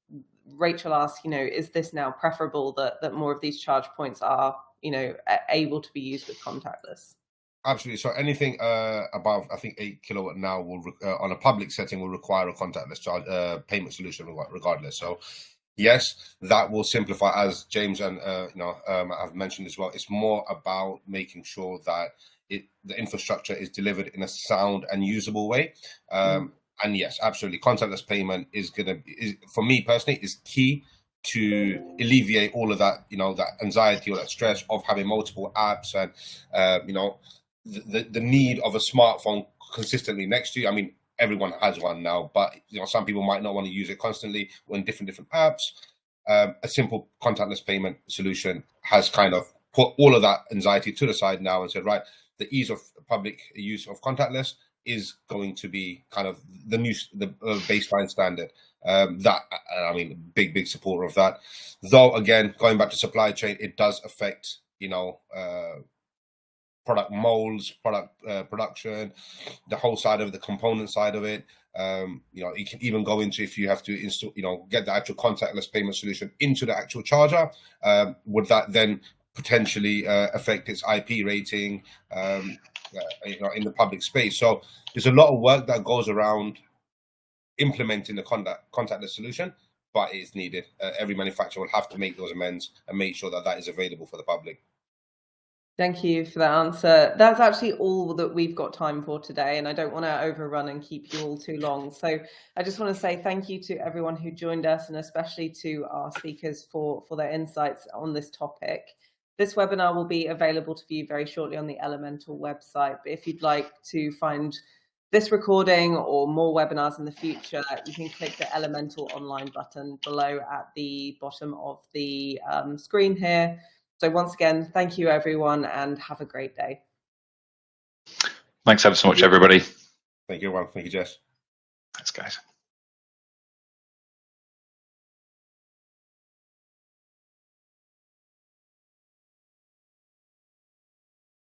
Rachel asked, you know, is this now preferable that more of these charge points are, you know, able to be used with contactless? Absolutely. So anything above, I think, 8 kilowatt now will, on a public setting, will require a contactless charge payment solution regardless. So yes, that will simplify, as James and I've mentioned as well. It's more about making sure that the infrastructure is delivered in a sound and usable way. And yes, absolutely, contactless payment is for me personally, is key to alleviate all of that, you know, that anxiety or that stress of having multiple apps and, you know, the need of a smartphone consistently next to you. I mean, everyone has one now, but you know, some people might not want to use it constantly on different apps. A simple contactless payment solution has kind of put all of that anxiety to the side now and said, right, the ease of public use of contactless is going to be kind of the baseline standard. That, I mean, big supporter of that. Though again, going back to supply chain, it does affect, you know, product molds, production, the whole side of the component side of it. You know, you can even go into, if you have to install, you know, get the actual contactless payment solution into the actual charger. Would that then potentially affect its IP rating, you know, in the public space? So there's a lot of work that goes around implementing the contactless solution, but it's needed. Every manufacturer will have to make those amends and make sure that that is available for the public. Thank you for that answer. That's actually all that we've got time for today, and I don't want to overrun and keep you all too long. So I just want to say thank you to everyone who joined us, and especially to our speakers for their insights on this topic. This webinar will be available to view very shortly on the Elemental website. But if you'd like to find this recording or more webinars in the future, you can click the Elemental online button below at the bottom of the screen here. So once again, thank you everyone and have a great day. Thanks ever so much, everybody. Thank you everyone. Thank you, Jess. Thanks, guys.